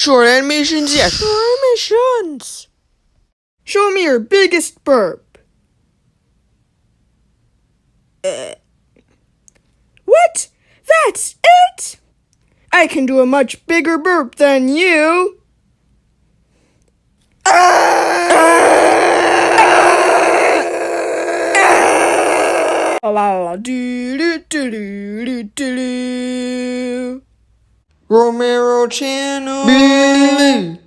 Short animations, yes. Short animations. Show me your biggest burp. What? That's it? I can do a much bigger burp than you. Romero channel.